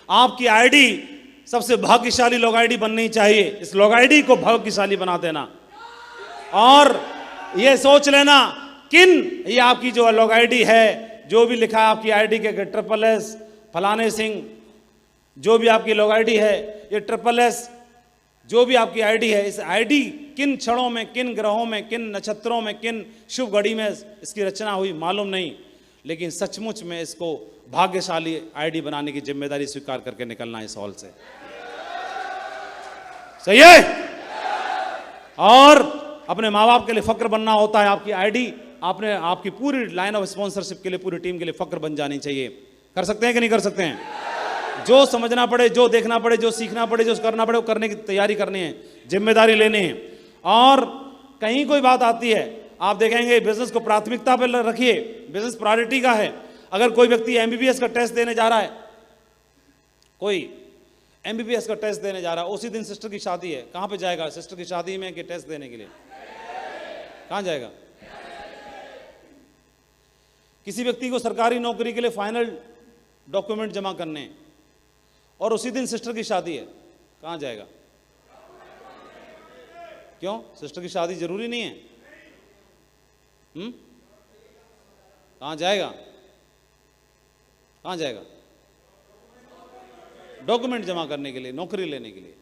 आपकी आईडी सबसे भाग्यशाली लोग आईडी बननी चाहिए। इस लोग आईडी को भाग्यशाली बना देना और ये सोच लेना किन ये आपकी जो लॉग आईडी है, जो भी लिखा है आपकी आईडी के SSS फलाने सिंह, जो भी आपकी लॉग आईडी है, ये SSS जो भी आपकी आईडी है, इस आईडी किन क्षणों में, किन ग्रहों में, किन नक्षत्रों में, किन शुभ घड़ी में इसकी रचना हुई मालूम नहीं, लेकिन सचमुच में इसको भाग्यशाली आईडी बनाने की जिम्मेदारी स्वीकार करके निकलना इस हॉल से। सही है? और अपने माँ बाप के लिए फक्र बनना होता है। आपकी आईडी आपने आपकी पूरी लाइन ऑफ स्पॉन्सरशिप के लिए, पूरी टीम के लिए फक्र बन जानी चाहिए। कर सकते हैं कि नहीं कर सकते हैं? जो समझना पड़े, जो देखना पड़े, जो सीखना पड़े, जो करना पड़े, वो करने की तैयारी करनी है, जिम्मेदारी लेनी है। और कहीं कोई बात आती है, आप देखेंगे बिजनेस को प्राथमिकता पर रखिए, बिजनेस प्रायोरिटी का है। अगर कोई व्यक्ति MBBS का टेस्ट देने जा रहा है, कोई MBBS का टेस्ट देने जा रहा है, उसी दिन सिस्टर की शादी है, कहां पे जाएगा? सिस्टर की शादी में कि टेस्ट देने के लिए? कहां जाएगा? किसी व्यक्ति को सरकारी नौकरी के लिए फाइनल डॉक्यूमेंट जमा करने हैं और उसी दिन सिस्टर की शादी है, कहां जाएगा? क्यों? सिस्टर की शादी जरूरी नहीं है? कहां जाएगा? कहां जाएगा? डॉक्यूमेंट जमा करने के लिए, नौकरी लेने के लिए।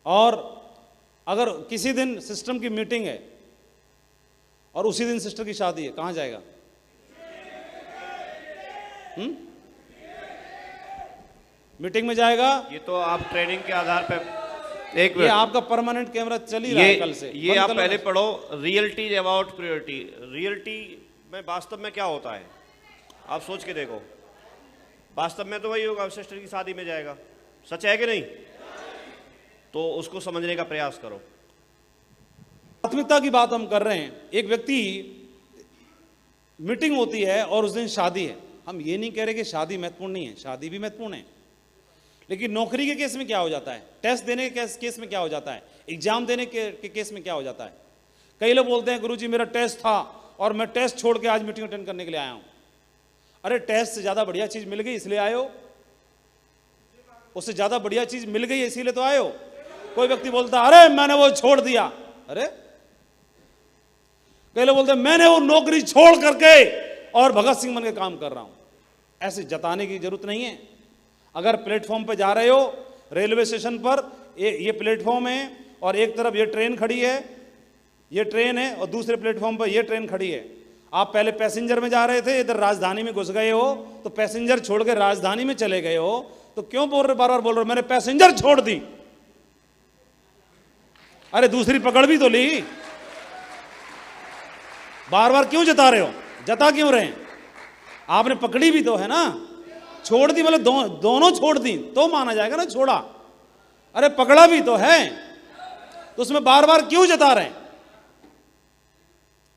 और अगर किसी दिन सिस्टम की मीटिंग है और उसी दिन सिस्टर की शादी है, कहां जाएगा? मीटिंग में जाएगा। ये तो आप ट्रेनिंग के आधार पर एक ये आपका परमानेंट कैमरा चल ही रहा है कल से। ये आप पहले पढ़ो, reality is about priority. Reality में वास्तव में क्या होता है, आप सोच के देखो। वास्तव में तो वही होगा, सिस्टर की शादी में जाएगा। सच है कि नहीं? तो उसको समझने का प्रयास करो। प्राथमिकता की बात हम कर रहे हैं। एक व्यक्ति मीटिंग होती है और उस दिन शादी है। हम ये नहीं कह रहे कि शादी महत्वपूर्ण नहीं है, शादी भी महत्वपूर्ण है, लेकिन नौकरी के केस में क्या हो जाता है, टेस्ट देने के केस में क्या हो जाता है, एग्जाम देने के केस में क्या हो जाता है। कई लोग बोलते हैं गुरुजी मेरा टेस्ट था और मैं टेस्ट छोड़ के आज मीटिंग अटेंड करने के लिए आया हूं। अरे टेस्ट से ज्यादा बढ़िया चीज मिल गई इसलिए आए हो? उससे ज्यादा बढ़िया चीज मिल गई इसीलिए तो आए हो? कोई व्यक्ति बोलता अरे मैंने वो छोड़ दिया। अरे कई लोग बोलते मैंने वो नौकरी छोड़ करके और भगत सिंह बन के काम कर रहा हूं। ऐसे जताने की जरूरत नहीं है। अगर प्लेटफॉर्म पर जा रहे हो, रेलवे स्टेशन पर ये प्लेटफॉर्म है और एक तरफ ये ट्रेन खड़ी है, ये ट्रेन है और दूसरे प्लेटफॉर्म पर ये ट्रेन खड़ी है। आप पहले पैसेंजर में जा रहे थे, इधर राजधानी में घुस गए हो, तो पैसेंजर छोड़ के राजधानी में चले गए हो, तो क्यों बोल रहे, बार बार बोल रहे हो मैंने पैसेंजर छोड़ दी? अरे दूसरी पकड़ भी तो ली। बार बार क्यों जता रहे हो? जता क्यों रहे हैं? आपने पकड़ी भी तो है ना। छोड़ दी मतलब दोनों छोड़ दी तो माना जाएगा ना छोड़ा। अरे पकड़ा भी तो है, तो उसमें बार बार क्यों जता रहे हैं?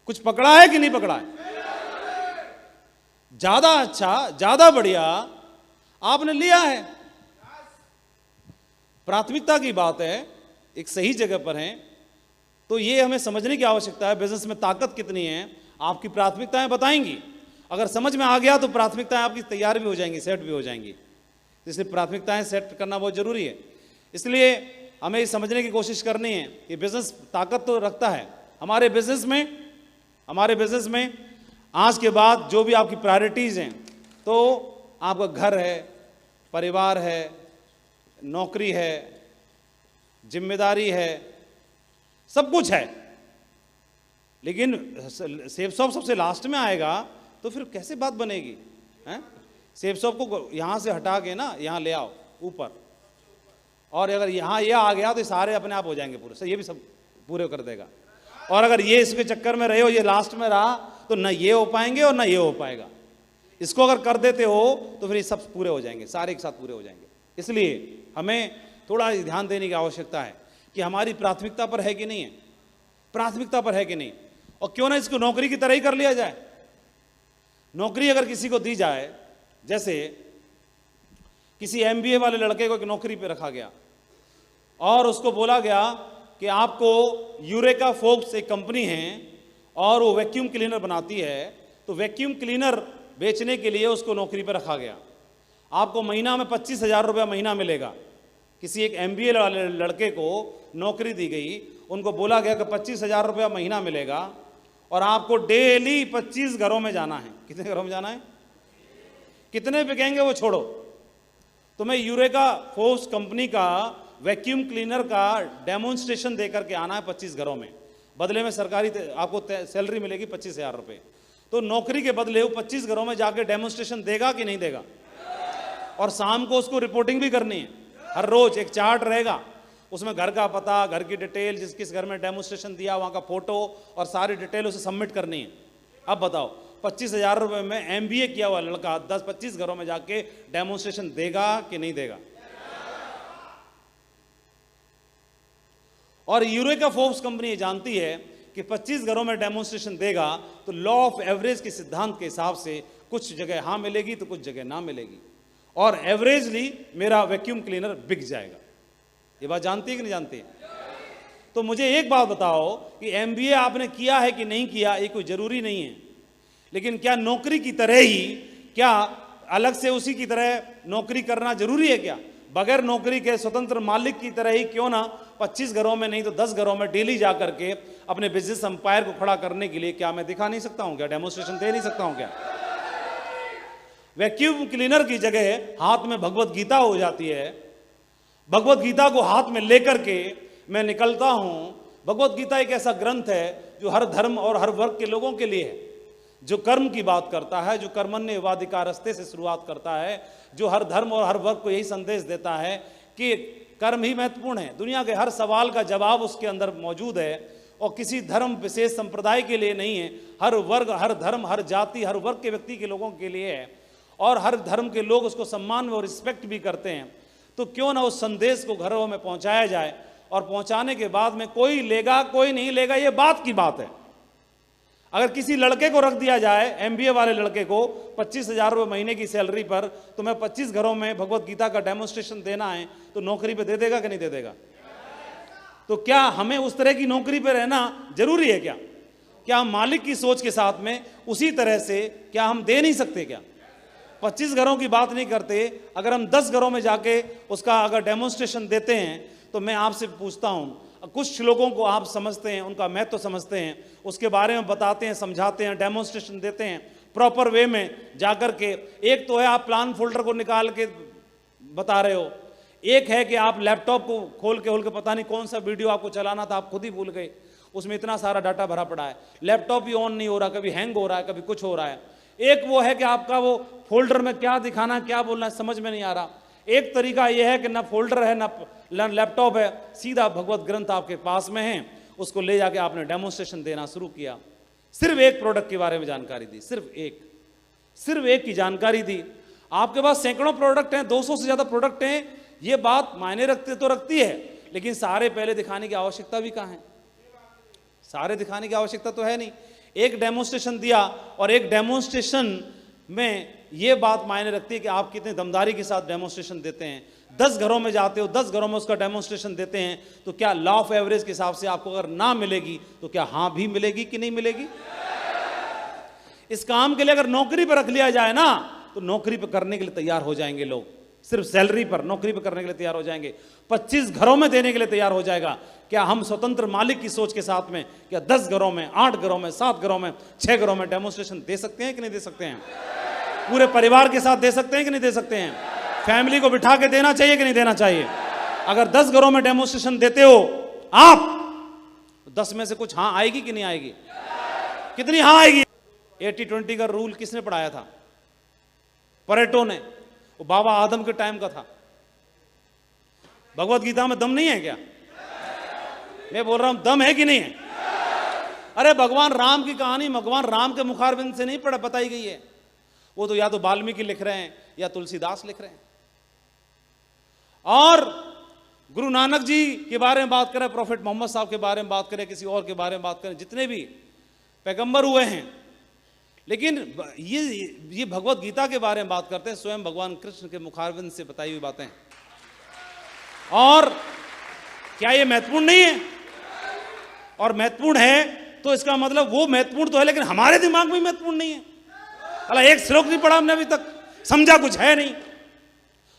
कुछ पकड़ा है कि नहीं पकड़ा है? ज्यादा अच्छा, ज्यादा बढ़िया आपने लिया है। प्राथमिकता की बात है, एक सही जगह पर है, तो ये हमें समझने की आवश्यकता है। बिजनेस में ताकत कितनी है आपकी प्राथमिकताएं बताएंगी। अगर समझ में आ गया तो प्राथमिकताएं आपकी तैयार भी हो जाएंगी, सेट भी हो जाएंगी। इसलिए प्राथमिकताएं सेट करना बहुत जरूरी है। इसलिए हमें ये समझने की कोशिश करनी है कि बिजनेस ताकत तो रखता है। हमारे बिजनेस में आज के बाद जो भी आपकी प्रायोरिटीज हैं, तो आपका घर है, परिवार है, नौकरी है, जिम्मेदारी है, सब कुछ है, लेकिन सेफ शॉप सबसे लास्ट में आएगा तो फिर कैसे बात बनेगी? सेफ शॉप को यहां से हटा के ना यहां ले आओ ऊपर, और अगर यहां ये आ गया तो सारे अपने आप हो जाएंगे पूरे, ये भी सब पूरे कर देगा। और अगर ये इसके चक्कर में रहे हो, ये लास्ट में रहा, तो ना ये हो पाएंगे और ना ये हो पाएगा। इसको अगर कर देते हो तो फिर ये सब पूरे हो जाएंगे, सारे एक साथ पूरे हो जाएंगे। इसलिए हमें थोड़ा ध्यान देने की आवश्यकता है कि हमारी प्राथमिकता पर है कि नहीं है, प्राथमिकता पर है कि नहीं। और क्यों ना इसको नौकरी की तरह ही कर लिया जाए। नौकरी अगर किसी को दी जाए, जैसे किसी MBA वाले लड़के को एक नौकरी पे रखा गया और उसको बोला गया कि आपको यूरेका फोर्ब्स एक कंपनी है और वो वैक्यूम क्लीनर बनाती है, तो वैक्यूम क्लीनर बेचने के लिए उसको नौकरी पर रखा गया। आपको महीना में 25,000 रुपया महीना मिलेगा। किसी एक MBA वाले लड़के को नौकरी दी गई, उनको बोला गया कि 25,000 रुपया महीना मिलेगा और आपको डेली 25 घरों में जाना है। कितने घरों में जाना है? कितने बिकेंगे वो छोड़ो, तुम्हें यूरेका फोर्स कंपनी का वैक्यूम क्लीनर का डेमोन्स्ट्रेशन देकर के आना है 25 घरों में। बदले में सरकारी आपको सैलरी मिलेगी 25,000 रुपये। तो नौकरी के बदले वो 25 घरों में जाके डेमोन्स्ट्रेशन देगा कि नहीं देगा? और शाम को उसको रिपोर्टिंग भी करनी है। हर रोज एक चार्ट रहेगा, उसमें घर का पता, घर की डिटेल, जिस किस घर में डेमोन्स्ट्रेशन दिया वहाँ का फोटो और सारी डिटेल उसे सबमिट करनी है। अब बताओ 25,000 रुपये में MBA किया हुआ लड़का 10-25 घरों में जाके डेमोन्स्ट्रेशन देगा कि नहीं देगा? और यूरेका फोर्ब्स कंपनी ये जानती है कि 25 घरों में डेमोन्स्ट्रेशन देगा तो लॉ ऑफ एवरेज के सिद्धांत के हिसाब से कुछ जगह हाँ मिलेगी तो कुछ जगह ना मिलेगी, और एवरेजली मेरा वैक्यूम क्लीनर बिक जाएगा। ये बात जानती है कि नहीं जानती? तो मुझे एक बात बताओ कि MBA आपने किया है कि नहीं किया, ये कोई जरूरी नहीं है, लेकिन क्या नौकरी की तरह ही, क्या अलग से उसी की तरह नौकरी करना जरूरी है? क्या बगैर नौकरी के स्वतंत्र मालिक की तरह ही क्यों ना 25 घरों में नहीं तो 10 घरों में डेली जा करके अपने बिजनेस एम्पायर को खड़ा करने के लिए क्या मैं दिखा नहीं सकता हूं? क्या डेमोन्स्ट्रेशन दे नहीं सकता हूं? क्या वैक्यूम क्लीनर की जगह हाथ में भगवत गीता हो जाती है, भगवत गीता को हाथ में लेकर के मैं निकलता हूं। भगवत गीता एक ऐसा ग्रंथ है जो हर धर्म और हर वर्ग के लोगों के लिए है, जो कर्म की बात करता है, जो कर्मण्येवाधिकारस्ते से शुरुआत करता है, जो हर धर्म और हर वर्ग को यही संदेश देता है कि कर्म ही महत्वपूर्ण है। दुनिया के हर सवाल का जवाब उसके अंदर मौजूद है और किसी धर्म विशेष संप्रदाय के लिए नहीं है, हर वर्ग, हर धर्म, हर जाति, हर वर्ग के व्यक्ति के लोगों के लिए है, और हर धर्म के लोग उसको सम्मान और रिस्पेक्ट भी करते हैं। तो क्यों ना उस संदेश को घरों में पहुंचाया जाए, और पहुंचाने के बाद में कोई लेगा कोई नहीं लेगा ये बात की बात है। अगर किसी लड़के को रख दिया जाए, MBA वाले लड़के को 25,000 रुपये महीने की सैलरी पर, तो मैं 25 घरों में भगवत गीता का डेमोन्स्ट्रेशन देना है, तो नौकरी पे दे देगा कि नहीं दे देगा? तो क्या हमें उस तरह की नौकरी पे रहना जरूरी है? क्या हम मालिक की सोच के साथ में उसी तरह से क्या हम दे नहीं सकते? क्या 25 घरों की बात नहीं करते, अगर हम 10 घरों में जाके उसका अगर डेमोन्स्ट्रेशन देते हैं, तो मैं आपसे पूछता हूं, कुछ श्लोकों को आप समझते हैं, उनका महत्व तो समझते हैं, उसके बारे में बताते हैं, समझाते हैं, डेमोन्स्ट्रेशन देते हैं प्रॉपर वे में जाकर के। एक तो है आप प्लान फोल्डर को निकाल के बता रहे हो, एक है कि आप लैपटॉप को खोल के पता नहीं कौन सा वीडियो आपको चलाना था, आप खुद ही भूल गए, उसमें इतना सारा डाटा भरा पड़ा है, लैपटॉप ही ऑन नहीं हो रहा, कभी हैंग हो रहा है, कभी कुछ हो रहा है। एक वो है कि आपका वो फोल्डर में क्या दिखाना, क्या बोलना है, समझ में नहीं आ रहा। एक तरीका यह है कि ना फोल्डर है ना लैपटॉप है, सीधा भगवत ग्रंथ आपके पास में है, उसको ले जाके आपने डेमोन्स्ट्रेशन देना शुरू किया। सिर्फ एक प्रोडक्ट के बारे में जानकारी दी, सिर्फ एक की जानकारी दी। आपके पास सैकड़ों प्रोडक्ट हैं, 200 से ज्यादा प्रोडक्ट हैं, ये बात मायने रखती है, लेकिन सारे पहले दिखाने की आवश्यकता भी कहाँ है? सारे दिखाने की आवश्यकता तो है नहीं। एक डेमोन्स्ट्रेशन दिया, और एक डेमोन्स्ट्रेशन में ये बात मायने रखती है कि आप कितने दमदारी के साथ डेमोन्स्ट्रेशन देते हैं। 10 घरों में जाते हो, 10 घरों में उसका डेमोन्स्ट्रेशन देते हैं, तो क्या लॉ ऑफ एवरेज के हिसाब से आपको अगर ना मिलेगी तो क्या हाँ भी मिलेगी कि नहीं मिलेगी? इस काम के लिए अगर नौकरी पर रख लिया जाए ना, तो नौकरी पर करने के लिए तैयार हो जाएंगे लोग, सिर्फ सैलरी पर नौकरी पर करने के लिए तैयार हो जाएंगे, 25 घरों में देने के लिए तैयार हो जाएगा। क्या हम स्वतंत्र मालिक की सोच के साथ में क्या 10 घरों में, 8 घरों में, 7 घरों में, 6 घरों में डेमोन्स्ट्रेशन दे सकते हैं कि नहीं दे सकते हैं? पूरे परिवार के साथ दे सकते हैं कि नहीं दे सकते हैं? फैमिली को बिठा के देना चाहिए कि नहीं देना चाहिए? अगर 10 घरों में डेमोन्स्ट्रेशन देते हो आप, 10 में से कुछ हाँ आएगी कि नहीं आएगी? कितनी हाँ आएगी? 80-20 का रूल किसने पढ़ाया था? परेटो ने, वो बाबा आदम के टाइम का था। भगवत गीता में दम नहीं है क्या? मैं बोल रहा हूं दम है कि नहीं है? अरे भगवान राम की कहानी भगवान राम के मुखारबिंद से नहीं बताई गई है, वो तो या तो वाल्मीकि लिख रहे हैं या तुलसीदास लिख रहे हैं। और गुरु नानक जी के बारे में बात करें, प्रॉफेट मोहम्मद साहब के बारे में बात करें, किसी और के बारे में बात करें, जितने भी पैगंबर हुए हैं, लेकिन ये भगवत गीता के बारे में बात करते हैं, स्वयं भगवान कृष्ण के मुखारबिंद से बताई हुई बातें। और क्या ये महत्वपूर्ण नहीं है? और महत्वपूर्ण है तो इसका मतलब वो महत्वपूर्ण तो है, लेकिन हमारे दिमाग में महत्वपूर्ण नहीं है। अला एक श्लोक नहीं पढ़ा हमने अभी तक, समझा कुछ है नहीं।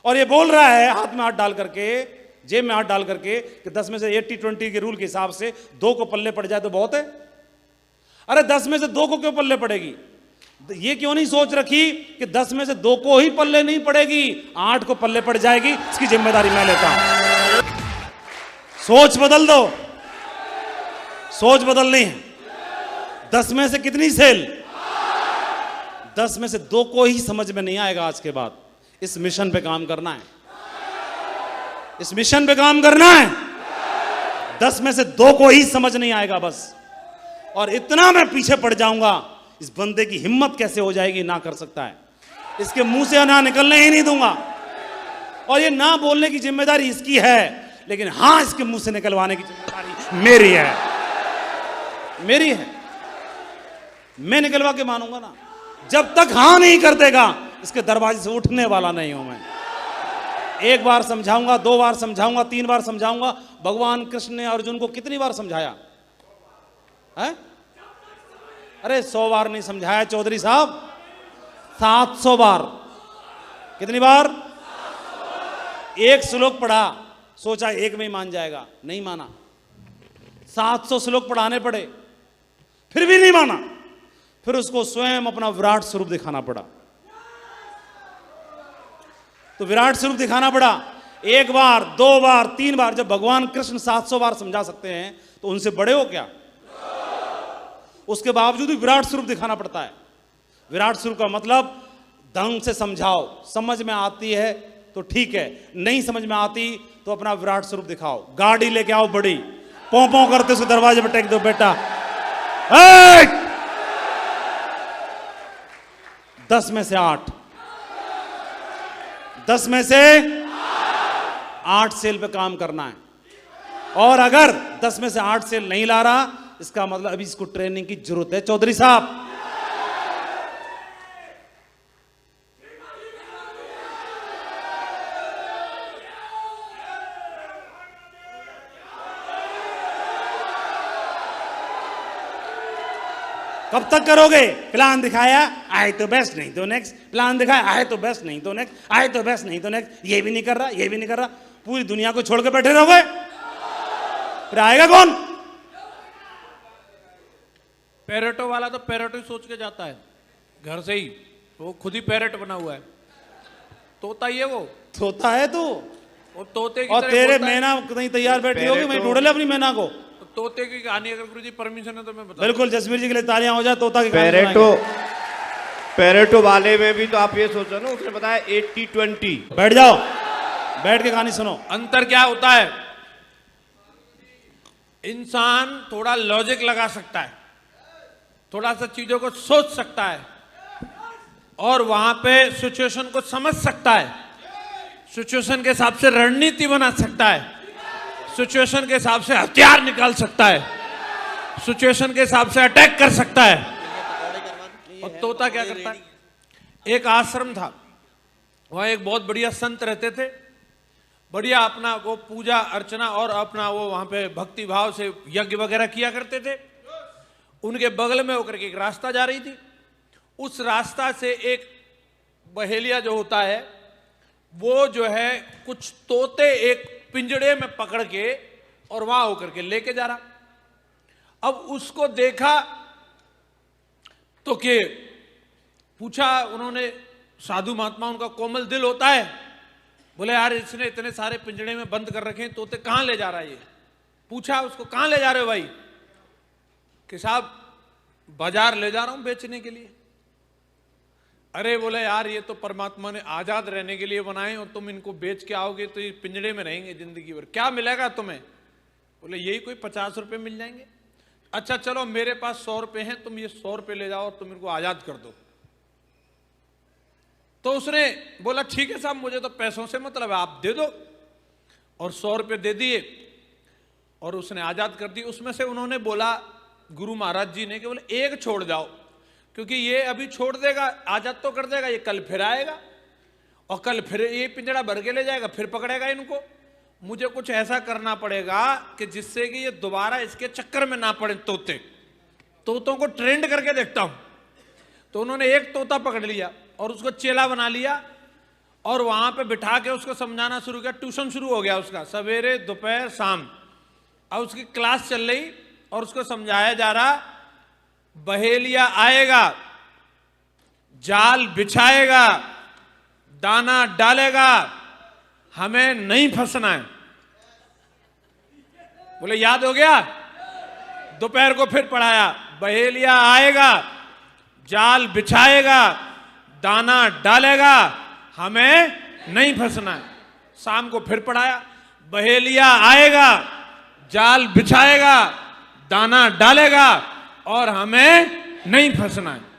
और ये बोल रहा है हाथ में हाथ डाल करके, जेब में हाथ डाल करके कि 10 में से 80-20 के रूल के हिसाब से 2 को पल्ले पड़ जाए तो बहुत है। अरे 10 में से 2 को क्यों पल्ले पड़ेगी? ये क्यों नहीं सोच रखी कि 10 में से 2 को ही पल्ले नहीं पड़ेगी, 8 को पल्ले पड़ जाएगी, इसकी जिम्मेदारी मैं लेता हूं। सोच बदल दो, सोच बदलनी है। 10 में से कितनी सेल? 10 में से 2 को ही समझ में नहीं आएगा आज के बाद। इस मिशन पे काम करना है, इस मिशन पे काम करना है। 10 में से 2 को ही समझ नहीं आएगा बस, और इतना मैं पीछे पड़ जाऊंगा, इस बंदे की हिम्मत कैसे हो जाएगी, ना कर सकता है, इसके मुंह से ना निकलने ही नहीं दूंगा। और ये ना बोलने की जिम्मेदारी इसकी है, लेकिन हां इसके मुंह से निकलवाने की जिम्मेदारी मेरी है, मेरी है। मैं निकलवा के मानूंगा ना। जब तक हां नहीं कर देगा, इसके दरवाजे से उठने वाला नहीं हूं मैं। एक बार समझाऊंगा, 2 बार समझाऊंगा, 3 बार समझाऊंगा। भगवान कृष्ण ने अर्जुन को कितनी बार समझाया है? अरे 100 बार नहीं समझाया चौधरी साहब, 700 बार। कितनी बार? एक श्लोक पढ़ा, सोचा एक में ही मान जाएगा, नहीं माना। 700 श्लोक पढ़ाने पड़े, फिर भी नहीं माना। फिर उसको स्वयं अपना विराट स्वरूप दिखाना पड़ा। तो विराट स्वरूप दिखाना पड़ा। 1 बार, 2 बार, 3 बार। जब भगवान कृष्ण 700 बार समझा सकते हैं तो उनसे बड़े हो क्या? उसके बावजूद भी विराट स्वरूप दिखाना पड़ता है। विराट स्वरूप का मतलब ढंग से समझाओ, समझ में आती है तो ठीक है, नहीं समझ में आती तो अपना विराट स्वरूप दिखाओ। गाड़ी लेके आओ बड़ी, पों पों करते उसके दरवाजे पर टेक दो, बेटा 10 में से 8, 10 में से 8 सेल पे काम करना है। और अगर 10 में से 8 सेल नहीं ला रहा, इसका मतलब अभी इसको ट्रेनिंग की जरूरत है चौधरी साहब। कब तक करोगे? प्लान दिखाया, आए तो बेस्ट, नहीं तो नेक्स्ट। प्लान दिखाया, आए तो बेस्ट, नहीं तो नेक्स्ट। आए तो बेस्ट, नहीं तो नेक्स्ट। ये भी नहीं कर रहा, ये भी नहीं कर रहा। पूरी दुनिया को छोड़ के बैठे रहोगे, फिर आएगा कौन? पैरेटो वाला तो पैरेटो ही सोच के जाता है घर से ही, वो खुद ही पैरेट बना हुआ है। तोता ही है वो, तोता है तू। वो तोते की और तरह तेरे बोलता है। मैना कहीं तैयार बैठी होगी, मैं ढूंढ ले अपनी मैना को। तो तोते की कहानी अगर गुरुजी परमिशन है तो मैं बता। बिल्कुल, जसवीर जी के लिए तालियां हो जाए। तोता की कहानी पैरेटो वाले में भी तो आप ये सोचो ना, उसने बताया 80-20। बैठ जाओ, बैठ के कहानी सुनो। अंतर क्या होता है? इंसान थोड़ा लॉजिक लगा सकता है, थोड़ा सा चीजों को सोच सकता है, और वहां पे सिचुएशन को समझ सकता है, सिचुएशन के हिसाब से रणनीति बना सकता है, सिचुएशन के हिसाब से हथियार निकाल सकता है, सिचुएशन के हिसाब से अटैक कर सकता है। और तोता क्या करता है? एक आश्रम था, वहां एक बहुत बढ़िया संत रहते थे, बढ़िया अपना वो पूजा अर्चना और अपना वो वहां पे भक्ति भाव से यज्ञ वगैरह किया करते थे। उनके बगल में होकर के एक रास्ता जा रही थी। उस रास्ता से एक बहेलिया जो होता है, वो जो है कुछ तोते एक पिंजड़े में पकड़ के और वहां होकर के लेके जा रहा। अब उसको देखा तो के पूछा उन्होंने, साधु महात्मा उनका कोमल दिल होता है, बोले यार इसने इतने सारे पिंजड़े में बंद कर रखे हैं, तोते कहां ले जा रहा है ये? पूछा उसको, कहां ले जा रहे हो भाई? कि साहब बाजार ले जा रहा हूं बेचने के लिए। अरे बोले यार ये तो परमात्मा ने आजाद रहने के लिए बनाए, और तुम इनको बेच के आओगे तो ये पिंजड़े में रहेंगे जिंदगी भर, क्या मिलेगा तुम्हें? बोले यही कोई 50 रुपए मिल जाएंगे। अच्छा चलो मेरे पास 100 रुपए हैं, तुम ये 100 रुपए ले जाओ और तुम इनको आजाद कर दो। तो उसने बोला ठीक है साहब, मुझे तो पैसों से मतलब है, आप दे दो। और 100 रुपए दे दिए और उसने आजाद कर दी। उसमें से उन्होंने बोला गुरु महाराज जी ने कि बोले एक छोड़ जाओ, क्योंकि ये अभी छोड़ देगा, आजाद तो कर देगा, ये कल फिर आएगा और कल फिर ये पिंजड़ा भर के ले जाएगा, फिर पकड़ेगा इनको। मुझे कुछ ऐसा करना पड़ेगा कि जिससे कि ये दोबारा इसके चक्कर में ना पड़े तोते। तोतों को ट्रेंड करके देखता हूं। तो उन्होंने एक तोता पकड़ लिया और उसको चेला बना लिया और वहां पे बिठा के उसको समझाना शुरू किया। ट्यूशन शुरू हो गया उसका, सवेरे दोपहर शाम। अब उसकी क्लास चल रही और उसको समझाया जा रहा, बहेलिया आएगा, जाल बिछाएगा, दाना डालेगा, हमें नहीं फंसना है। बोले याद हो गया? दोपहर को फिर पढ़ाया, बहेलिया आएगा, जाल बिछाएगा, दाना डालेगा, हमें नहीं फंसना है। शाम को फिर पढ़ाया, बहेलिया आएगा, जाल बिछाएगा, दाना डालेगा और हमें नहीं फंसना है।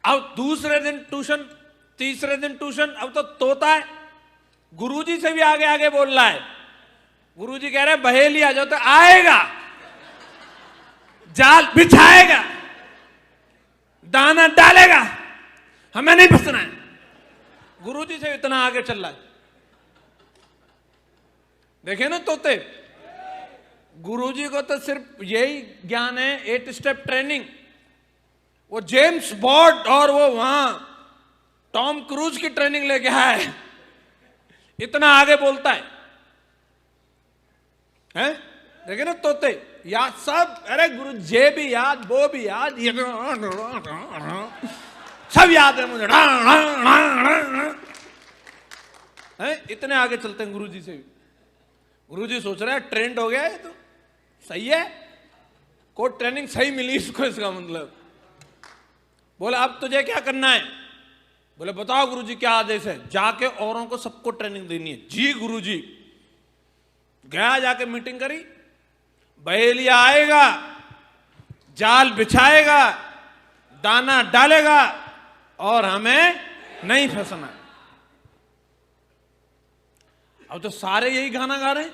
अब दूसरे दिन ट्यूशन, तीसरे दिन ट्यूशन। अब तो तोता है, गुरुजी से भी आगे आगे बोल रहा है। गुरुजी कह रहे हैं बहेलिया जो तो आएगा, जाल बिछाएगा, दाना डालेगा, हमें नहीं फंसना है। गुरुजी से इतना आगे चल रहा है। देखे ना तोते, गुरुजी को तो सिर्फ यही ज्ञान है, 8 स्टेप ट्रेनिंग। वो जेम्स बॉन्ड और वो वहां टॉम क्रूज की ट्रेनिंग लेके आया है, इतना आगे बोलता है, हैं? देखे ना तोते, याद सब, अरे गुरु जे भी याद, वो भी याद, ये सब याद है मुझे, हैं? इतने आगे चलते हैं गुरुजी से भी। गुरुजी सोच रहे हैं ट्रेंड हो गया है, तो सही है, कोई ट्रेनिंग सही मिली इसको, इसका मतलब। बोले अब तुझे क्या करना है? बोले बताओ गुरुजी क्या आदेश है? जाके औरों को सबको ट्रेनिंग देनी है। जी गुरुजी। गया, जाके मीटिंग करी, बहेलिया आएगा, जाल बिछाएगा, दाना डालेगा और हमें नहीं फंसना। अब तो सारे यही गाना गा रहे हैं,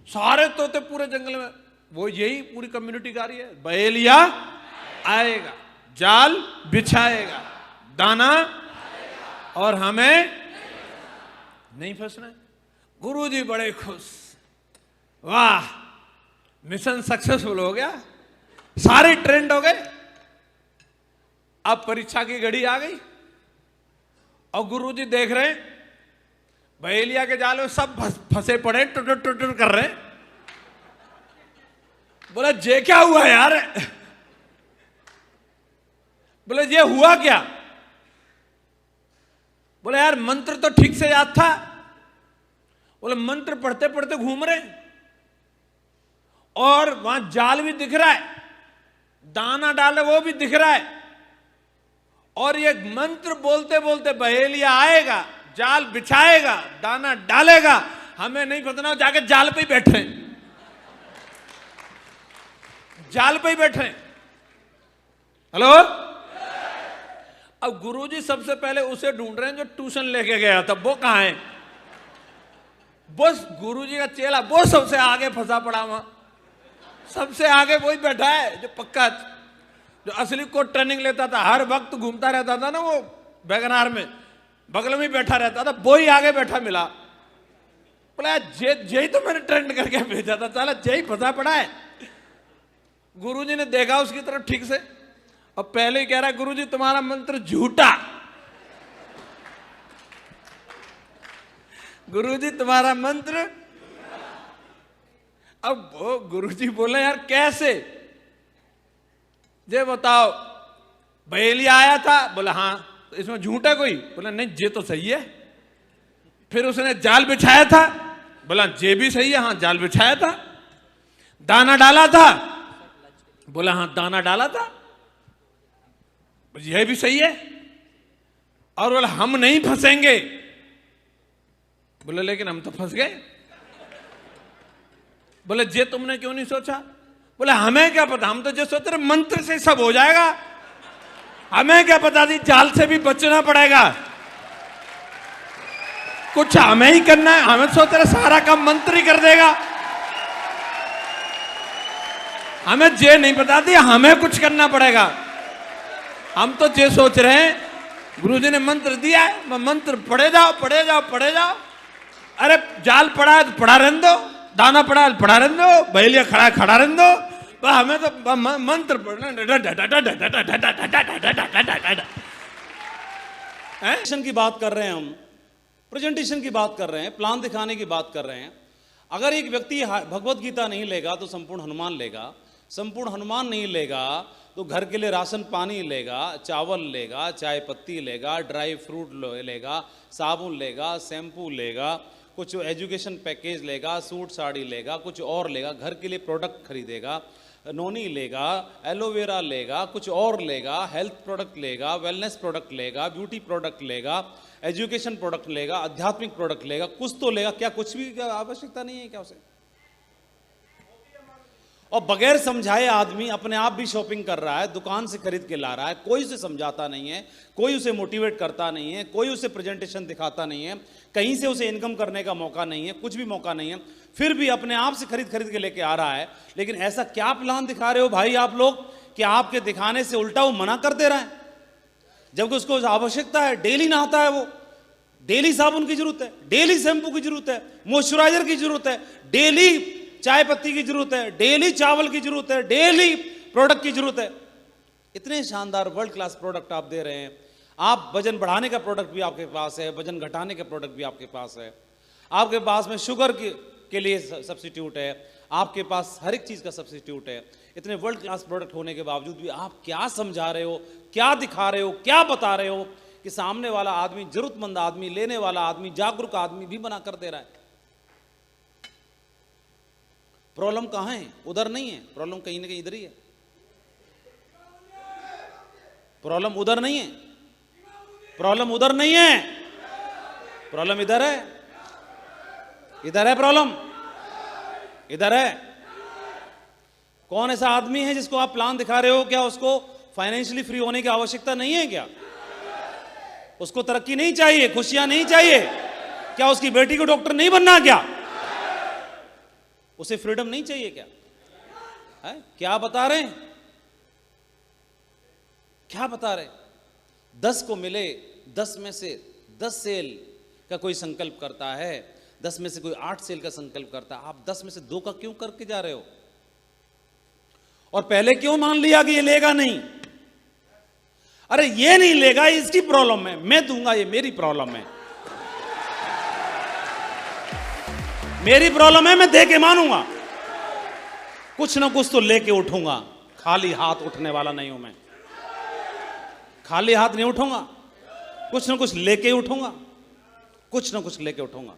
सारे तोते पूरे जंगल में, वो यही पूरी कम्युनिटी गा रही है, बहेलिया आएगा, जाल बिछाएगा, दाना और हमें नहीं फंसना है। गुरुजी बड़े खुश, वाह मिशन सक्सेसफुल हो गया, सारे ट्रेंड हो गए। अब परीक्षा की घड़ी आ गई और गुरुजी देख रहे हैं बहेलिया के जाल में सब फंसे पड़े, टुटर टुटर कर रहे हैं। बोला जे क्या हुआ यार? बोले ये हुआ क्या? बोले यार मंत्र तो ठीक से याद था। बोले मंत्र पढ़ते पढ़ते घूम रहे और वहां जाल भी दिख रहा है, दाना डाले वो भी दिख रहा है, और ये मंत्र बोलते बोलते बहेलिया आएगा, जाल बिछाएगा, दाना डालेगा, हमें नहीं फंसना। जाके जाल पे ही बैठे, जाल पे ही बैठे। हेलो, अब गुरुजी सबसे पहले उसे ढूंढ रहे हैं जो ट्यूशन लेके गया था, वो कहां है? बस गुरुजी का चेला वो सबसे आगे फंसा पड़ा, वहां सबसे आगे वही बैठा है जो पक्का, जो असली को ट्रेनिंग लेता था, हर वक्त घूमता रहता था ना वो वैगनार में, बगल में बैठा रहता था, वो ही आगे बैठा मिला। बोला जय तो मैंने ट्रेंड करके भेजा था, चला जय फंसा पड़ा है। गुरुजी ने देखा उसकी तरफ ठीक से, और पहले ही कह रहा है गुरुजी तुम्हारा मंत्र झूठा, गुरुजी तुम्हारा मंत्र। अब वो गुरुजी बोले यार कैसे? ये बताओ, बहेलिया आया था? बोला हाँ। तो इसमें झूठ है कोई? बोला नहीं, ये तो सही है। फिर उसने जाल बिछाया था? बोला ये भी सही है, हाँ जाल बिछाया था। दाना डाला था? बोला हाँ दाना डाला था, यह भी सही है। और बोला हम नहीं फंसेंगे। बोले लेकिन हम तो फंस गए। बोले जे तुमने क्यों नहीं सोचा? बोले हमें क्या पता, हम तो जो सोच रहे मंत्र से सब हो जाएगा, हमें क्या पता थी जाल से भी बचना पड़ेगा, कुछ हमें ही करना है। हमें सोच रहे सारा काम मंत्र ही कर देगा, हमें जे नहीं पता थी हमें कुछ करना पड़ेगा। हम तो जे सोच रहे हैं गुरुजी ने मंत्र दिया है, मंत्र पढ़े जाओ पढ़े जाओ पढ़े जाओ। अरे जाल पड़ा है तो पड़ा रहने दो, दाना पड़ा है तो पड़ा रहने दो, बहेलिया खड़ा है खड़ा रहने दो, हमें तो मंत्र पढ़ना। प्रेजेंटेशन की बात कर रहे हैं हम, प्रेजेंटेशन की बात कर रहे हैं, प्लान दिखाने की बात कर रहे हैं। अगर एक व्यक्ति भगवत गीता नहीं लेगा तो संपूर्ण हनुमान लेगा, संपूर्ण हनुमान नहीं लेगा तो घर के लिए राशन पानी लेगा, चावल लेगा, चाय पत्ती लेगा, ड्राई फ्रूट लेगा, साबुन लेगा, शैम्पू लेगा, कुछ एजुकेशन पैकेज लेगा, सूट साड़ी लेगा, कुछ और लेगा, घर के लिए प्रोडक्ट खरीदेगा, नोनी लेगा, एलोवेरा लेगा, कुछ और लेगा, हेल्थ प्रोडक्ट लेगा, वेलनेस प्रोडक्ट लेगा, ब्यूटी प्रोडक्ट लेगा, एजुकेशन प्रोडक्ट लेगा, आध्यात्मिक प्रोडक्ट लेगा, कुछ तो लेगा। क्या कुछ भी आवश्यकता नहीं है क्या उसे? और बगैर समझाए आदमी अपने आप भी शॉपिंग कर रहा है, दुकान से खरीद के ला रहा है, कोई उसे समझाता नहीं है, कोई उसे मोटिवेट करता नहीं है, कोई उसे प्रेजेंटेशन दिखाता नहीं है, कहीं से उसे इनकम करने का मौका नहीं है, कुछ भी मौका नहीं है, फिर भी अपने आप से खरीद के लेके आ रहा है। लेकिन ऐसा क्या प्लान दिखा रहे हो भाई आप लोग कि आपके दिखाने से उल्टा वो मना कर दे रहा है, जबकि उसको आवश्यकता है। डेली नहाता है वो, डेली साबुन की जरूरत है, डेली शैम्पू की जरूरत है, मॉइस्चराइजर की जरूरत है, डेली चाय पत्ती की जरूरत है, डेली चावल की जरूरत है, डेली प्रोडक्ट की जरूरत है। इतने शानदार वर्ल्ड क्लास प्रोडक्ट आप दे रहे हैं। आप वजन बढ़ाने का प्रोडक्ट भी आपके पास है, वजन घटाने का प्रोडक्ट भी आपके पास है, आपके पास में शुगर के लिए सब्स्टिट्यूट है, आपके पास हर एक चीज का सब्स्टिट्यूट है। इतने वर्ल्ड क्लास प्रोडक्ट होने के बावजूद भी आप क्या समझा रहे हो, क्या दिखा रहे हो, क्या बता रहे हो कि सामने वाला आदमी, जरूरतमंद आदमी, लेने वाला आदमी, जागरूक आदमी भी बना कर दे रहा है। प्रॉब्लम कहां है? उधर नहीं है प्रॉब्लम, कहीं ना कहीं इधर ही है प्रॉब्लम। उधर नहीं है प्रॉब्लम, उधर नहीं है प्रॉब्लम, इधर है, इधर है प्रॉब्लम, इधर है। कौन ऐसा आदमी है जिसको आप प्लान दिखा रहे हो? क्या उसको फाइनेंशियली फ्री होने की आवश्यकता नहीं है क्या? उसको तरक्की नहीं चाहिए, खुशियां नहीं चाहिए क्या? उसकी बेटी को डॉक्टर नहीं बनना क्या? उसे फ्रीडम नहीं चाहिए क्या? है? क्या बता रहे हैं, क्या बता रहे? 10 को मिले, 10 में से 10 सेल का कोई संकल्प करता है, 10 में से कोई 8 सेल का संकल्प करता है, आप 10 में से 2 का क्यों करके जा रहे हो? और पहले क्यों मान लिया कि ये लेगा नहीं? अरे ये नहीं लेगा, इसकी प्रॉब्लम है, मैं दूंगा, ये मेरी प्रॉब्लम है, मेरी प्रॉब्लम है, मैं दे के मानूंगा। कुछ ना कुछ तो लेके उठूंगा, खाली हाथ उठने वाला नहीं हूं मैं, खाली हाथ नहीं उठूंगा, कुछ ना कुछ लेके उठूंगा, कुछ ना कुछ लेके उठूंगा।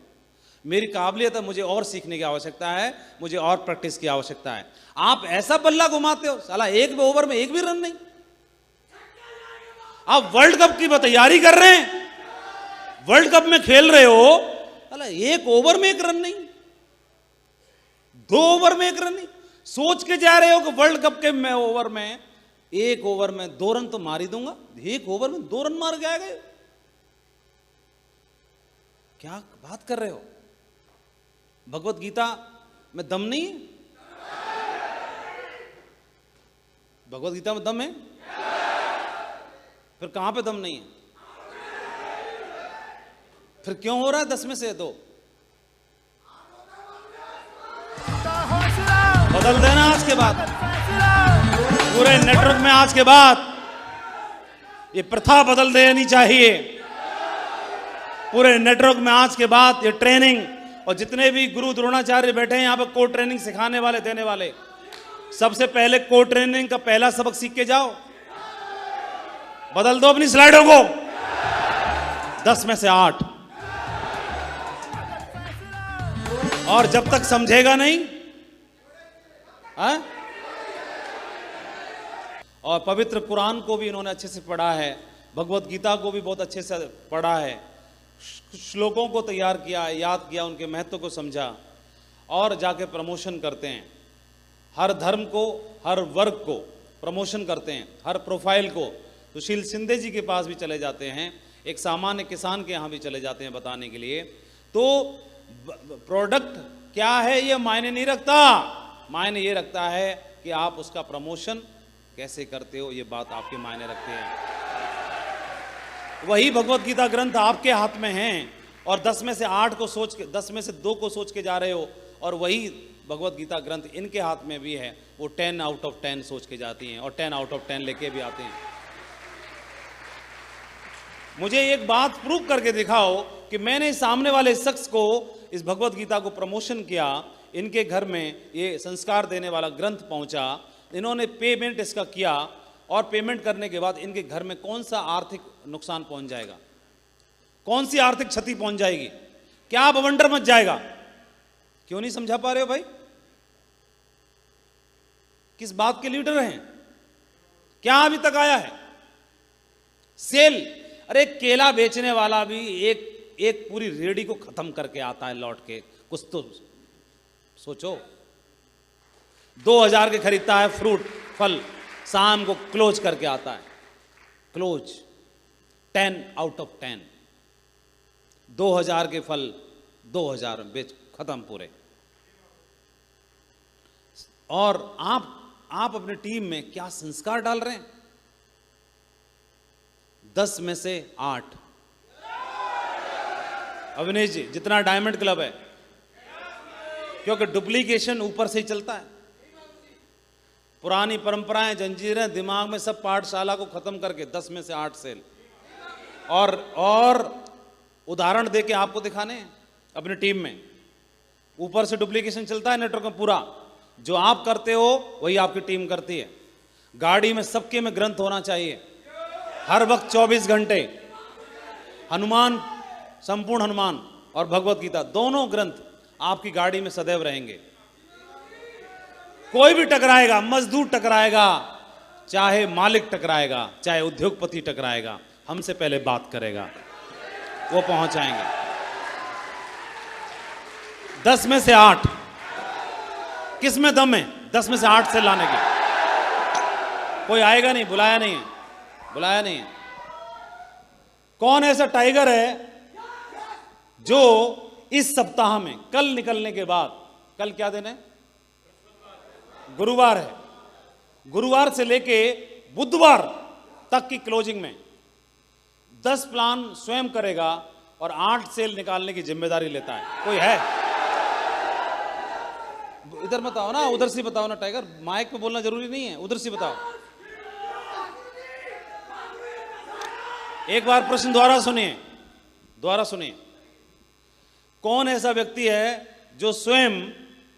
मेरी काबिलियत है, मुझे और सीखने की आवश्यकता है, मुझे और प्रैक्टिस की आवश्यकता है। आप ऐसा बल्ला घुमाते हो, साला एक ओवर में एक भी रन नहीं। आप वर्ल्ड कप की तैयारी कर रहे हैं, वर्ल्ड कप में खेल रहे हो, साला एक ओवर में एक रन नहीं, 2 ओवर में 1 रन नहीं। सोच के जा रहे हो कि वर्ल्ड कप के मैं ओवर में 1 ओवर में 2 रन तो मार ही दूंगा, 1 ओवर में 2 रन मार के आ गए। क्या बात कर रहे हो? भगवत गीता में दम नहीं है? भगवत गीता में दम है? फिर कहां पे दम नहीं है? फिर क्यों हो रहा है 10 में से 2? बदल देना आज के बाद, पूरे नेटवर्क में आज के बाद ये प्रथा बदल देनी चाहिए। पूरे नेटवर्क में आज के बाद ये ट्रेनिंग, और जितने भी गुरु द्रोणाचार्य बैठे हैं यहां पर कोड ट्रेनिंग सिखाने वाले, देने वाले, सबसे पहले कोड ट्रेनिंग का पहला सबक सीख के जाओ। बदल दो अपनी स्लाइडों को, 10 में से 8। और जब तक समझेगा नहीं, है? और पवित्र कुरान को भी इन्होंने अच्छे से पढ़ा है, भगवत गीता को भी बहुत अच्छे से पढ़ा है, श्लोकों को तैयार किया, याद किया, उनके महत्व को समझा, और जाके प्रमोशन करते हैं। हर धर्म को, हर वर्ग को प्रमोशन करते हैं, हर प्रोफाइल को। सुशील शिंदे जी के पास भी चले जाते हैं, एक सामान्य किसान के यहाँ भी चले जाते हैं बताने के लिए। तो प्रोडक्ट क्या है ये मायने नहीं रखता, मायने ये रखता है कि आप उसका प्रमोशन कैसे करते हो, ये बात आपके मायने रखते हैं। वही भगवत गीता ग्रंथ आपके हाथ में है, और 10 में से 8 को सोच के, 10 में से 2 को सोच के जा रहे हो, और वही भगवत गीता ग्रंथ इनके हाथ में भी है, वो 10 आउट ऑफ 10 सोच के जाती हैं और 10 आउट ऑफ 10 लेके भी आते हैं। मुझे एक बात प्रूव करके दिखाओ कि मैंने सामने वाले शख्स को इस भगवत गीता को प्रमोशन किया, इनके घर में ये संस्कार देने वाला ग्रंथ पहुंचा, इन्होंने पेमेंट इसका किया और पेमेंट करने के बाद इनके घर में कौन सा आर्थिक नुकसान पहुंच जाएगा, कौन सी आर्थिक क्षति पहुंच जाएगी, क्या बवंडर मच जाएगा? क्यों नहीं समझा पा रहे हो भाई? किस बात के लीडर हैं? क्या अभी तक आया है? सेल, अरे केला बेचने वाला भी एक पूरी रेडी को खत्म करके आता है लौट के, कुछ तो सोचो। 2000 के खरीदता है फ्रूट फल, शाम को क्लोज करके आता है, क्लोज 10 आउट ऑफ 10। 2000 के फल 2000 बेच खत्म पूरे। और आप अपनी टीम में क्या संस्कार डाल रहे हैं? 10 में से 8। अविनेश जी, जितना डायमंड क्लब है, क्योंकि डुप्लीकेशन ऊपर से ही चलता है। पुरानी परंपराएं, जंजीरें दिमाग में सब पाठशाला को खत्म करके 10 में से 8 सेल। और उदाहरण देके आपको दिखाने हैं अपनी टीम में। ऊपर से डुप्लीकेशन चलता है नेटवर्क में पूरा, जो आप करते हो वही आपकी टीम करती है। गाड़ी में सबके में ग्रंथ होना चाहिए हर वक्त 24 घंटे। हनुमान, संपूर्ण हनुमान और भगवत गीता दोनों ग्रंथ आपकी गाड़ी में सदैव रहेंगे। कोई भी टकराएगा, मजदूर टकराएगा, चाहे मालिक टकराएगा, चाहे उद्योगपति टकराएगा, हमसे पहले बात करेगा, वो पहुंचाएंगे। 10 में से 8 किस में दम है? 10 में से 8 से लाने की। कोई आएगा नहीं, बुलाया नहीं है, बुलाया नहीं है। कौन ऐसा टाइगर है जो इस सप्ताह में, कल निकलने के बाद, कल क्या दिन है? गुरुवार है, गुरुवार से लेके बुधवार तक की क्लोजिंग में 10 प्लान स्वयं करेगा और 8 सेल निकालने की जिम्मेदारी लेता है? कोई है? इधर बताओ ना, उधर से बताओ ना टाइगर, माइक पे बोलना जरूरी नहीं है, उधर से बताओ। एक बार प्रश्न दोबारा सुनिए, दोबारा सुनिए। कौन ऐसा व्यक्ति है जो स्वयं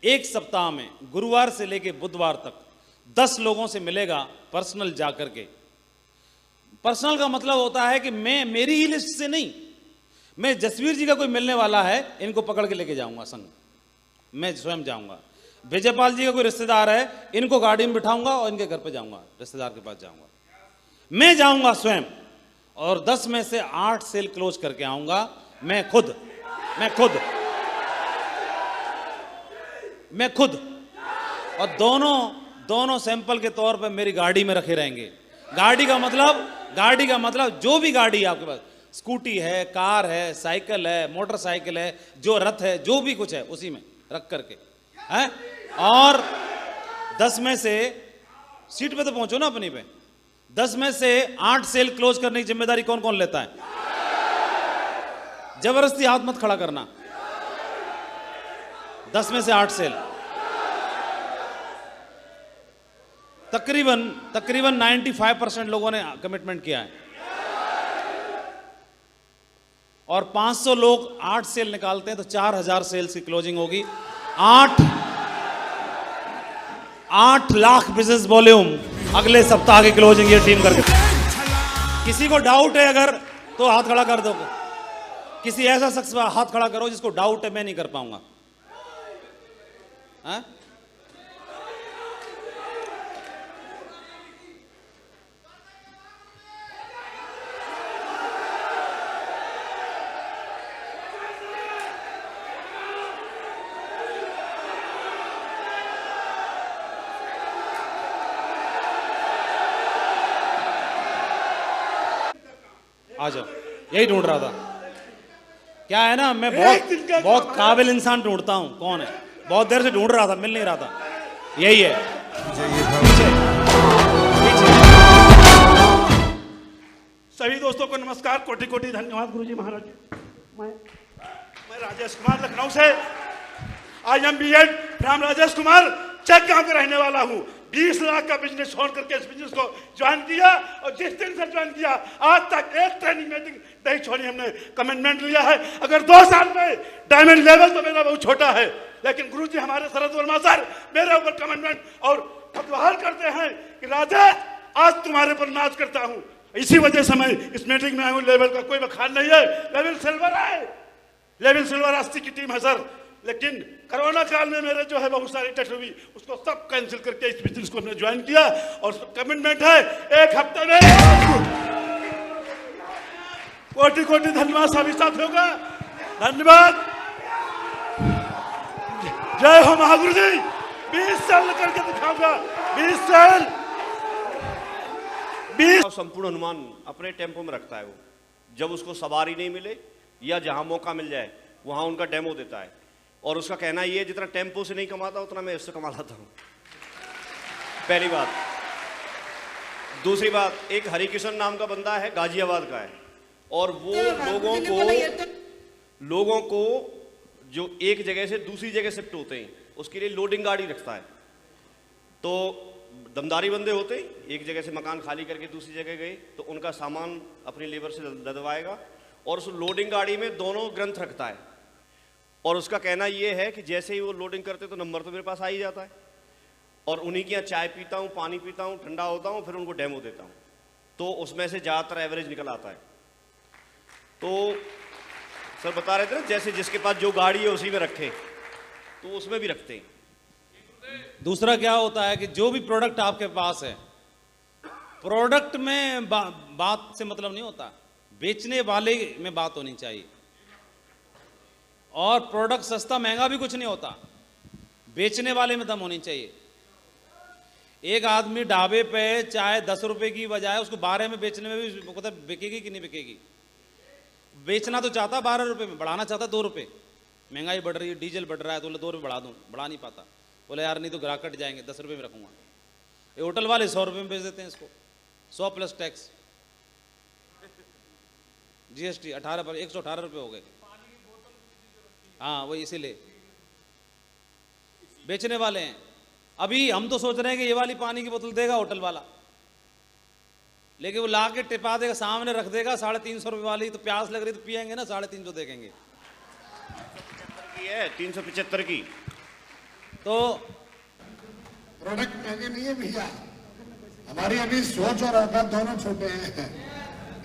एक सप्ताह में गुरुवार से लेकर बुधवार तक 10 लोगों से मिलेगा पर्सनल जाकर के? पर्सनल का मतलब होता है कि मैं मेरी ही लिस्ट से नहीं, मैं जसवीर जी का कोई मिलने वाला है, इनको पकड़ के लेके जाऊंगा संग, मैं स्वयं जाऊंगा। विजयपाल जी का कोई रिश्तेदार है, इनको गाड़ी में बिठाऊंगा और इनके घर पे जाऊंगा, रिश्तेदार के पास जाऊंगा, मैं जाऊंगा स्वयं, और 10 में से 8 सेल क्लोज करके आऊंगा। मैं खुद और दोनों सैंपल के तौर पे मेरी गाड़ी में रखे रहेंगे। गाड़ी का मतलब जो भी गाड़ी है आपके पास, स्कूटी है, कार है, साइकिल है, मोटरसाइकिल है, जो रथ है, जो भी कुछ है, उसी में रख करके है। और 10 में से, सीट पे तो पहुंचो ना अपनी पे, 10 में से 8 सेल क्लोज करने की जिम्मेदारी कौन कौन लेता है? जबरदस्ती हाथ मत खड़ा करना। 10 में से 8 सेल, तकरीबन 95% लोगों ने कमिटमेंट किया है। और 500 लोग 8 सेल निकालते हैं तो 4000 सेल्स की क्लोजिंग होगी। 8 लाख बिजनेस वॉल्यूम अगले सप्ताह की क्लोजिंग ये टीम करके। किसी को डाउट है अगर तो हाथ खड़ा कर दो। किसी ऐसा शख्स हाथ खड़ा करो जिसको डाउट है मैं नहीं कर पाऊंगा। हाँ? आ जाओ, यही ढूंढ रहा था। क्या है ना, मैं बहुत काबिल इंसान ढूंढता हूं। कौन है? बहुत देर से ढूंढ रहा था, मिल नहीं रहा था। यही है। पीछे। सभी दोस्तों को नमस्कार, कोटि कोटि धन्यवाद गुरुजी महाराज। मैं राजेश कुमार लखनऊ से। I am BEd from Rajesh Kumar, check गांव का रहने वाला हूँ। 20 लाख का बिजनेस छोड़ करके इस बिजनेस को ज्वाइन किया और जिस दिन से ज्वाइन किया आज तक एक ट्रेनिंग मीटिंग नहीं छोड़ी हमने। कमिटमेंट लिया है अगर 2 साल में डायमंड लेवल तो मेरा बहुत छोटा है, लेकिन गुरुजी हमारे शरद वर्मा सर मेरे ऊपर कमिटमेंट और फतवाहर करते हैं कि राजेश आज तुम्हारे पर नाच करता हूँ। इसी वजह से मैं इस मीटिंग में आया हूँ। लेवल का कोई बखान नहीं है, लेवल सिल्वर है, लेवल सिल्वर 80 की टीम है सर। लेकिन कोरोना काल में मेरे जो है बहुत सारी टेस्ट हुई, उसको सब कैंसिल करके इस बिजनेस को हमने ज्वाइन किया और कमिटमेंट है 1 हफ्ते में। कोटि कोटि धन्यवाद सभी साथियों का, धन्यवाद। जय हो महागुरु जी। 20 साल करके दिखाऊंगा, 20 साल। संपूर्ण अनुमान अपने टेम्पो में रखता है वो। जब उसको सवारी नहीं मिले या जहां मौका मिल जाए वहां उनका डेमो देता है और उसका कहना ये है जितना टेम्पो से नहीं कमाता उतना मैं इससे कमा लाता हूं। पहली बात। दूसरी बात, एक हरिकिशन नाम का बंदा है, गाजियाबाद का है, और वो लोगों को जो एक जगह से दूसरी जगह शिफ्ट होते हैं उसके लिए लोडिंग गाड़ी रखता है। तो दमदारी बंदे होते हैं, एक जगह से मकान खाली करके दूसरी जगह गए तो उनका सामान अपनी लेबर से लदवाएगा और उस लोडिंग गाड़ी में दोनों ग्रंथ रखता है। और उसका कहना यह है कि जैसे ही वो लोडिंग करते तो नंबर तो मेरे पास आ ही जाता है और उन्हीं के यहाँ चाय पीता हूँ, पानी पीता हूँ, ठंडा होता हूँ, फिर उनको डेमो देता हूँ, तो उसमें से ज़्यादातर एवरेज निकल आता है। तो सर बता रहे थे ना, जैसे जिसके पास जो गाड़ी है उसी में रखें, तो उसमें भी रखते हैं। दूसरा क्या होता है कि जो भी प्रोडक्ट आपके पास है, प्रोडक्ट में बात से मतलब नहीं होता, बेचने वाले में बात होनी चाहिए। और प्रोडक्ट सस्ता महंगा भी कुछ नहीं होता, बेचने वाले में दम होनी चाहिए। एक आदमी ढाबे पे चाय 10 रुपए की बजाय उसको 12 में बेचने में भी पता बिकेगी कि नहीं बिकेगी। बेचना तो चाहता 12 रुपए में, बढ़ाना चाहता 2 रुपए। महंगाई बढ़ रही है, डीजल बढ़ रहा है, तो बोले 2 रुपये बढ़ा दूं, बढ़ा नहीं पाता। बोले यार नहीं तो ग्राहक कट जाएंगे, 10 रुपये में रखूंगा। ये होटल वाले 100 रुपये में बेच देते हैं इसको, 100 प्लस टैक्स, GST 18 पर 118 रुपये हो गए। हाँ, वो इसीलिए बेचने वाले हैं। अभी हम तो सोच रहे हैं कि ये वाली पानी की बोतल देगा होटल वाला, लेकिन वो ला के टिपा देगा, सामने रख देगा 350 रुपये वाली। तो प्यास लग रही तो पियेंगे ना, 350 देखेंगे। 375 की। तो प्रोडक्ट महंगे नहीं है भैया, हमारी अभी सोच और औकात दोनों छोटे हैं।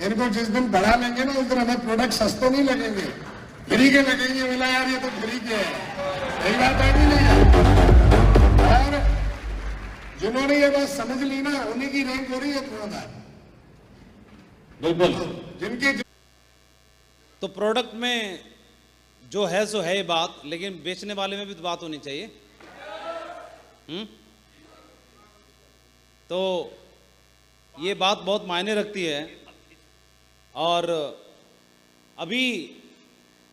इनको जिस दिन बढ़ा लेंगे ना उस दिन हमें प्रोडक्ट सस्ते नहीं लगेंगे, फ्री के लगेंगे। बोला यार ये तो फ्री के है, यही बात है नहीं है। और जिन्होंने ये बात समझ ली ना उन्हीं की रैंक हो रही है थोड़ा। बिल्कुल, जिनकी तो प्रोडक्ट में जो है सो है ये बात, लेकिन बेचने वाले में भी तो बात होनी चाहिए। तो ये बात बहुत मायने रखती है। और अभी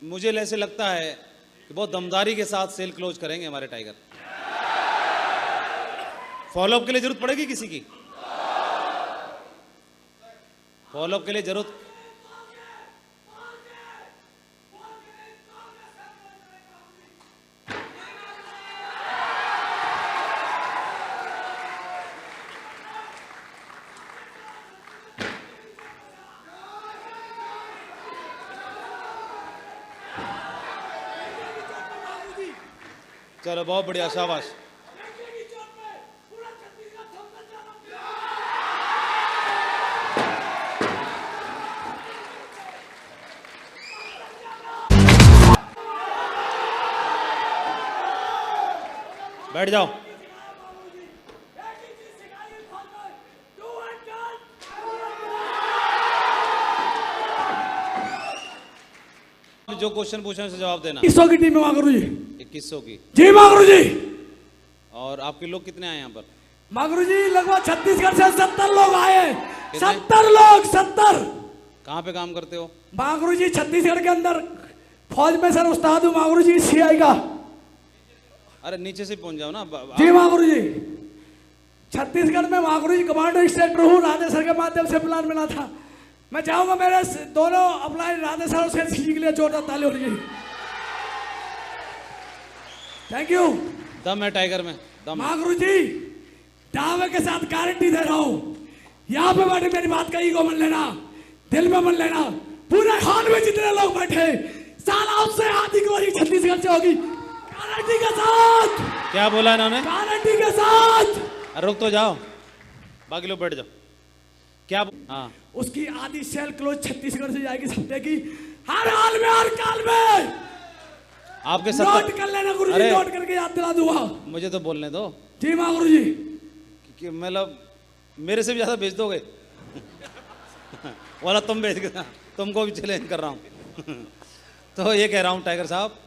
मुझे ऐसे लगता है कि बहुत दमदारी के साथ सेल क्लोज करेंगे हमारे टाइगर। फॉलोअप के लिए जरूरत पड़ेगी किसी की? फॉलोअप के लिए जरूरत चलो, बहुत बढ़िया, शाबाश। बैठ जाओ। जो क्वेश्चन पूछे उसे जवाब देना। 2100 की टीम है मागुरु जी। 2100 की। जी मागुरु जी। और आपके लोग कितने आए यहाँ पर? मागुरु जी लगभग छत्तीसगढ़ से 70 लोग आए। 70 लोग, 70। कहाँ पे काम करते हो? मागुरु जी छत्तीसगढ़ के अंदर फौज में सर उस्ताद हूँ मागुरु जी, CI का। अरे नीचे से पहुंच जाओ ना। जी मागुरु जी, छत्तीसगढ़ में मागुरु जी कमांडो इंस्ट्रक्टर हूँ, राधे सर के माध्यम से प्लान मिला था। मैं चाहूंगा मेरे दोनों अप्लाई राधे सर से सीख लिया, जोरदार ताली हो रही। Thank you. दम है टाइगर में, दम है। महागुरु जी दावे के साथ गारंटी दे रहा हूं, यहाँ पे बैठे मेरी बात का ईगो मत लेना, दिल में मत लेना। पूरे हॉल में जितने लोग बैठे साला उससे आधी गोली छत्तीसगढ़ से होगी, गारंटी के साथ। क्या बोला इन्होंने? गारंटी के साथ। रुक तो जाओ, बाकी लोग बैठ जाओ। क्या? हाँ, उसकी आधी सेल क्लोज छत्तीसगढ़ से जाएगी सप्ते की, हर हाल में हर काल में। आपके नोट कर लेना गुरु जी, नोट करके याद दिला दूंगा। मुझे तो बोलने दो जी महागुरु जी। कि मतलब मेरे से भी ज्यादा बेच दोगे वाला तुम बेच के, तुमको भी चैलेंज कर रहा हूँ तो ये कह रहा हूँ टाइगर साहब,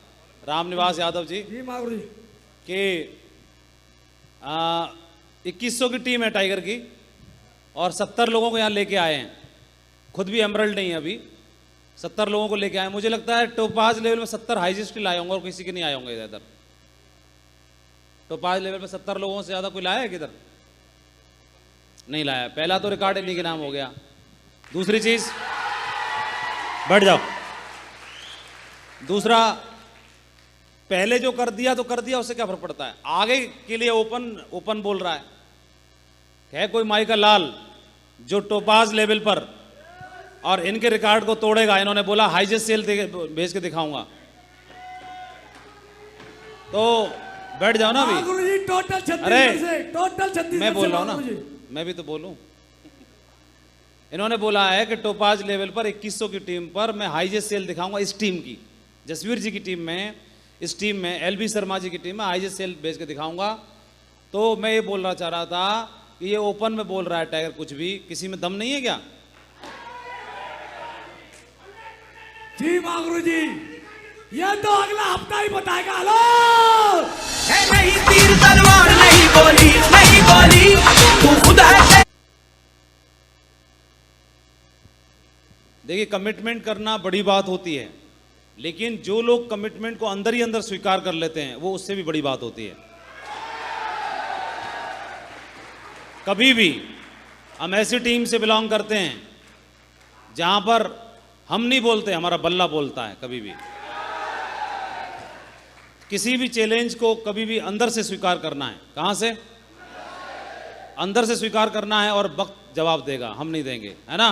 रामनिवास यादव जी, जी महागुरु जी। कि 2100 की टीम है टाइगर की और 70 लोगों को यहाँ लेके आए हैं। खुद भी एमरल्ड नहीं है अभी, 70 लोगों को लेके आए हैं। मुझे लगता है टोपाज लेवल में 70 हाईएस्ट लाए होंगे और किसी के नहीं आए होंगे इधर। टोपाज लेवल में 70 लोगों से ज़्यादा कोई लाया है किधर? नहीं लाया। पहला तो रिकॉर्ड इन्हीं के नाम हो गया। दूसरी चीज़, बैठ जाओ। दूसरा, पहले जो कर दिया तो कर दिया, उससे क्या फर्क पड़ता है? आगे के लिए ओपन बोल रहा है कोई माइकल लाल जो टोपाज लेवल पर और इनके रिकॉर्ड को तोड़ेगा। इन्होंने बोला हाईएस्ट सेल भेज के दिखाऊंगा। तो बैठ जाओ ना अभी। गुरु जी टोटल 36 अरे, से, टोटल 36 मैं बोल रहा हूं ना, मैं भी तो बोलूं। इन्होंने बोला है कि टोपाज लेवल पर 2100 की टीम पर मैं हाईएस्ट सेल दिखाऊंगा। इस टीम की, जसवीर जी की टीम में, इस टीम में एलबी शर्मा जी की टीम में हाईएस्ट सेल भेज के दिखाऊंगा। तो मैं ये बोलना चाह रहा था कि ये ओपन में बोल रहा है टाइगर, कुछ भी, किसी में दम नहीं है क्या? जी महागुरु जी, ये तो अगला हफ्ता ही बताएगा। हेलो, नहीं तीर तलवार नहीं बोली तू खुद है। देखिए, कमिटमेंट करना बड़ी बात होती है, लेकिन जो लोग कमिटमेंट को अंदर ही अंदर स्वीकार कर लेते हैं वो उससे भी बड़ी बात होती है। कभी भी हम ऐसी टीम से बिलोंग करते हैं जहां पर हम नहीं बोलते, हमारा बल्ला बोलता है। कभी भी किसी भी चैलेंज को कभी भी अंदर से स्वीकार करना है। कहां से? अंदर से स्वीकार करना है, और वक्त जवाब देगा, हम नहीं देंगे, है ना?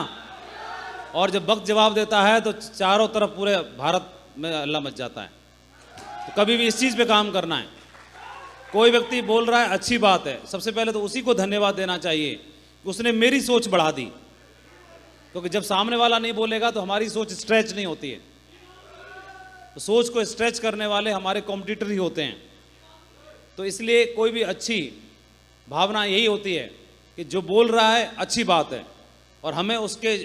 और जब वक्त जवाब देता है तो चारों तरफ पूरे भारत में अल्लाह मच जाता है। तो कभी भी इस चीज़ पे काम करना है। कोई व्यक्ति बोल रहा है, अच्छी बात है, सबसे पहले तो उसी को धन्यवाद देना चाहिए कि उसने मेरी सोच बढ़ा दी। क्योंकि जब सामने वाला नहीं बोलेगा तो हमारी सोच स्ट्रेच नहीं होती है। तो सोच को स्ट्रेच करने वाले हमारे कॉम्पिटिटर ही होते हैं। तो इसलिए कोई भी अच्छी भावना यही होती है कि जो बोल रहा है अच्छी बात है, और हमें उसके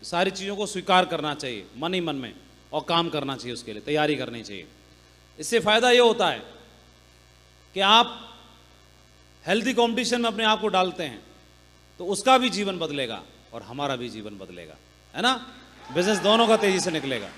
सारी चीज़ों को स्वीकार करना चाहिए मन ही मन में, और काम करना चाहिए, उसके लिए तैयारी करनी चाहिए। इससे फ़ायदा ये होता है कि आप हेल्दी कंपटीशन में अपने आप को डालते हैं तो उसका भी जीवन बदलेगा और हमारा भी जीवन बदलेगा, है ना? बिजनेस दोनों का तेज़ी से निकलेगा।